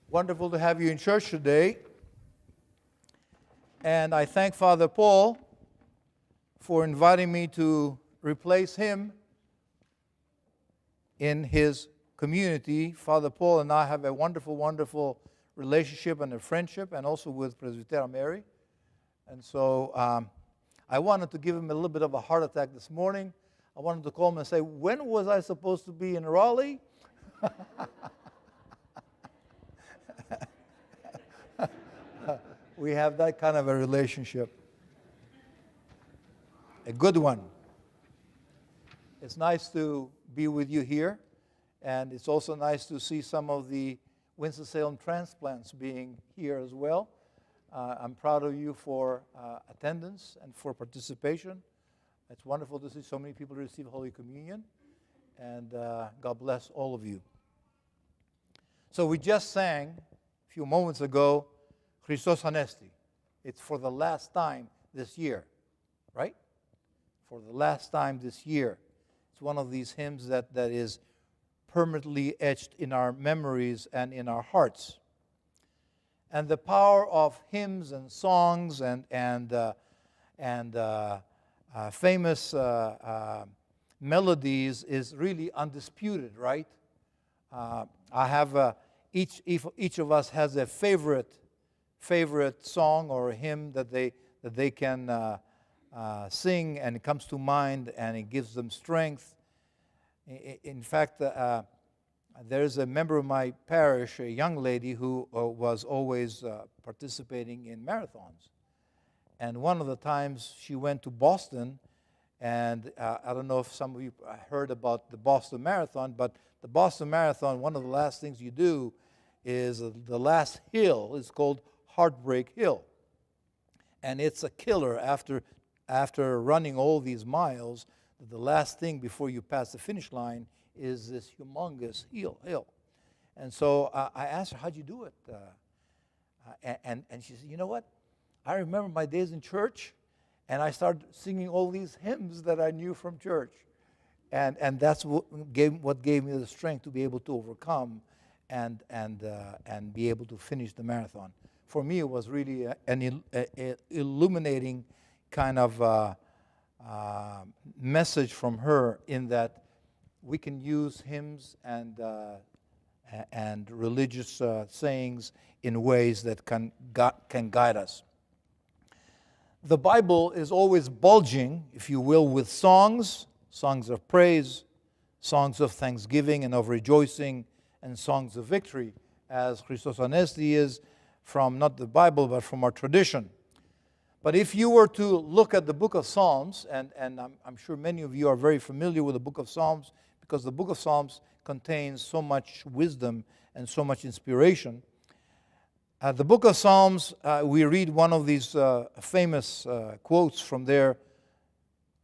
Wonderful to have you in church today. And I thank Father Paul for inviting me to replace him in his community. Father Paul and I have a wonderful relationship and a friendship, and also with Presbytera Mary. And so I wanted to give him a little bit of a heart attack this morning. I wanted to call him and say, when was I supposed to be in Raleigh? We have that kind of a relationship. A good one. It's nice to be with you here, and it's also nice to see some of the Winston-Salem transplants being here as well. I'm proud of you for attendance and for participation. It's wonderful to see so many people receive Holy Communion, and God bless all of you. So we just sang a few moments ago, Christos Anesti. It's for the last time this year, right? For the last time this year. It's one of these hymns that is permanently etched in our memories and in our hearts. And the power of hymns and songs and famous melodies is really undisputed, right? I have each of us has a favorite song or a hymn that they can sing, and it comes to mind and it gives them strength. In fact, there's a member of my parish, a young lady who was always participating in marathons. And one of the times she went to Boston, and I don't know if some of you heard about the Boston Marathon, but the Boston Marathon, one of the last things you do is the last hill is called Heartbreak Hill. And it's a killer after running all these miles. The last thing before you pass the finish line is this humongous hill. And so I asked her, how'd you do it? And she said, you know what? I remember my days in church, and I started singing all these hymns that I knew from church. And that's what gave me the strength to be able to overcome and be able to finish the marathon. For me, it was really an illuminating kind of message from her, in that we can use hymns and religious sayings in ways that can guide us. The Bible is always bulging, if you will, with songs of praise, songs of thanksgiving and of rejoicing, and songs of victory, as Christos Anesti is from not the Bible, but from our tradition. But if you were to look at the book of Psalms, and I'm sure many of you are very familiar with the book of Psalms, because the book of Psalms contains so much wisdom and so much inspiration. The book of Psalms, we read one of these famous quotes from there.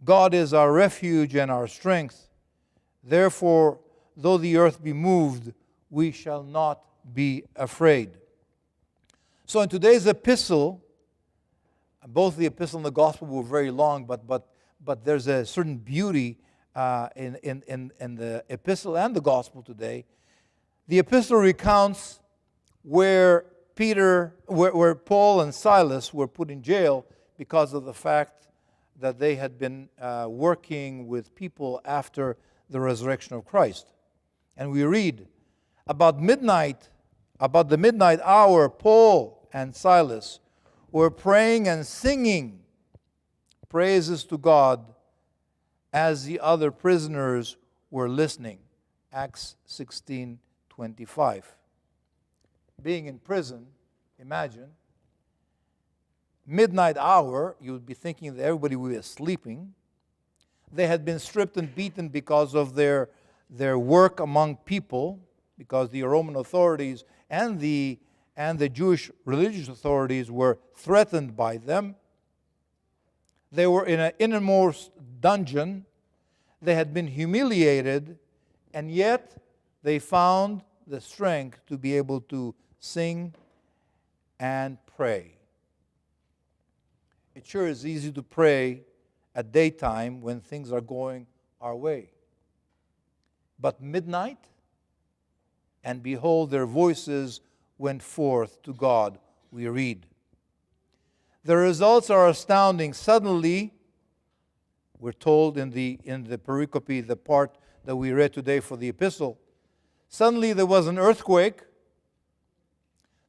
God is our refuge and our strength. Therefore, though the earth be moved, we shall not be afraid. So in today's epistle, both the epistle and the gospel were very long, but there's a certain beauty in the epistle and the gospel today. The epistle recounts where Paul and Silas were put in jail because of the fact that they had been working with people after the resurrection of Christ. And we read, about the midnight hour, Paul and Silas were praying and singing praises to God as the other prisoners were listening. Acts 16:25. Being in prison, imagine, midnight hour, you would be thinking that everybody would be sleeping. They had been stripped and beaten because of their work among people, because the Roman authorities and the Jewish religious authorities were threatened by them. They were in an innermost dungeon. They had been humiliated, and yet they found the strength to be able to sing and pray. It sure is easy to pray at daytime when things are going our way. But midnight, and behold, their voices went forth to God, we read. The results are astounding. Suddenly, we're told in the pericope, the part that we read today for the epistle, suddenly there was an earthquake.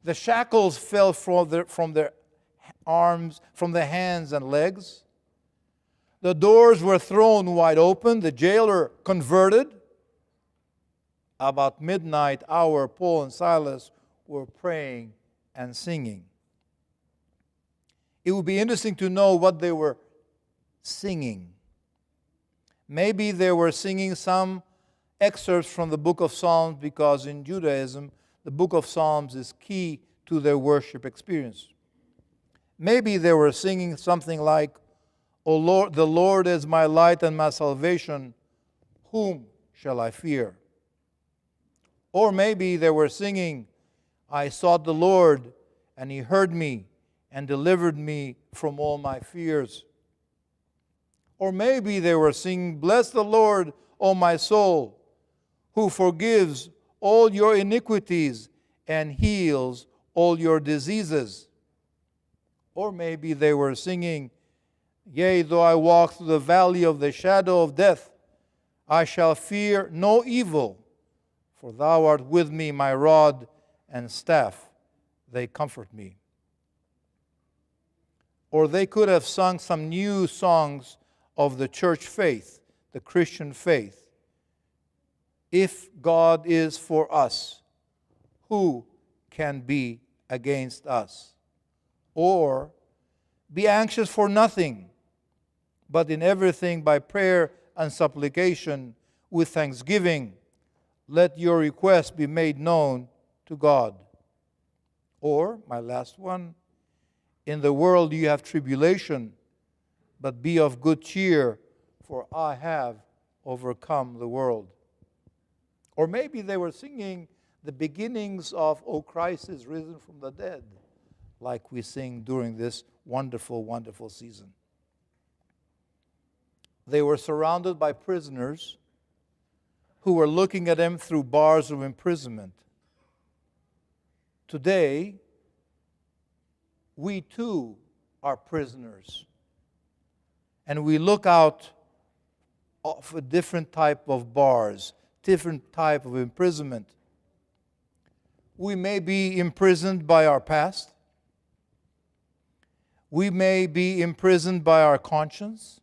The shackles fell from their arms, from their hands and legs. The doors were thrown wide open. The jailer converted. About midnight hour, Paul and Silas were praying and singing. It would be interesting to know what they were singing. Maybe they were singing some excerpts from the book of Psalms, because in Judaism, the book of Psalms is key to their worship experience. Maybe they were singing something like, "O Lord, the Lord is my light and my salvation. Whom shall I fear?" Or maybe they were singing, "I sought the Lord, and He heard me and delivered me from all my fears." Or maybe they were singing, "Bless the Lord, O my soul, who forgives all your iniquities and heals all your diseases." Or maybe they were singing, "Yea, though I walk through the valley of the shadow of death, I shall fear no evil, for thou art with me, my rod and staff, they comfort me." Or they could have sung some new songs of the church faith, the Christian faith. "If God is for us, who can be against us?" Or, "Be anxious for nothing, but in everything by prayer and supplication with thanksgiving, let your requests be made known to God." Or, my last one, "In the world you have tribulation, but be of good cheer, for I have overcome the world." Or maybe they were singing the beginnings of "O Christ is risen from the dead," like we sing during this wonderful, wonderful season. They were surrounded by prisoners who were looking at them through bars of imprisonment. Today, we too are prisoners. And we look out of a different type of bars, different type of imprisonment. We may be imprisoned by our past. We may be imprisoned by our conscience.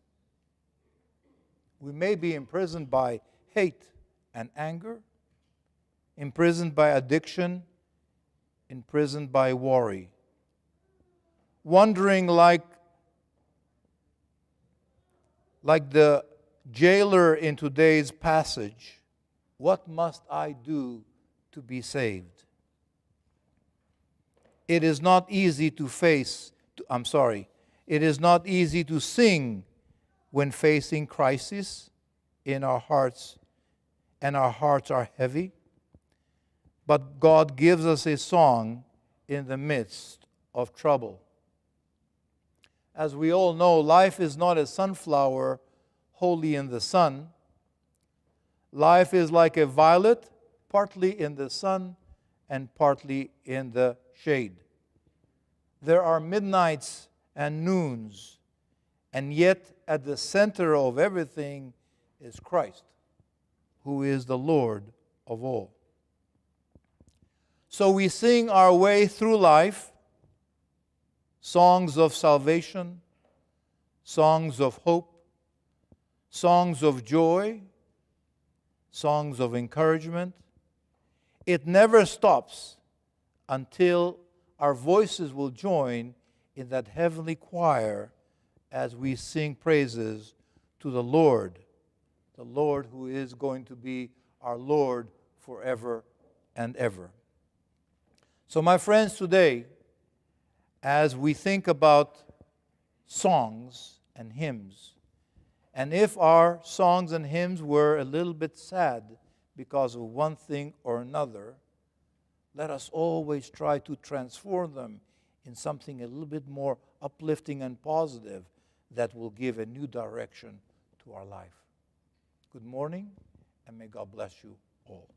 We may be imprisoned by hate and anger, imprisoned by addiction, imprisoned by worry. Wondering like the jailer in today's passage, what must I do to be saved? It is not easy to it is not easy to sing when facing crisis in our hearts, and our hearts are heavy. But God gives us a song in the midst of trouble. As we all know, life is not a sunflower wholly in the sun. Life is like a violet, partly in the sun and partly in the shade. There are midnights and noons, and yet at the center of everything is Christ, who is the Lord of all. So we sing our way through life, songs of salvation, songs of hope, songs of joy, songs of encouragement. It never stops until our voices will join in that heavenly choir as we sing praises to the Lord who is going to be our Lord forever and ever. So my friends, today, as we think about songs and hymns, and if our songs and hymns were a little bit sad because of one thing or another, let us always try to transform them in something a little bit more uplifting and positive that will give a new direction to our life. Good morning, and may God bless you all.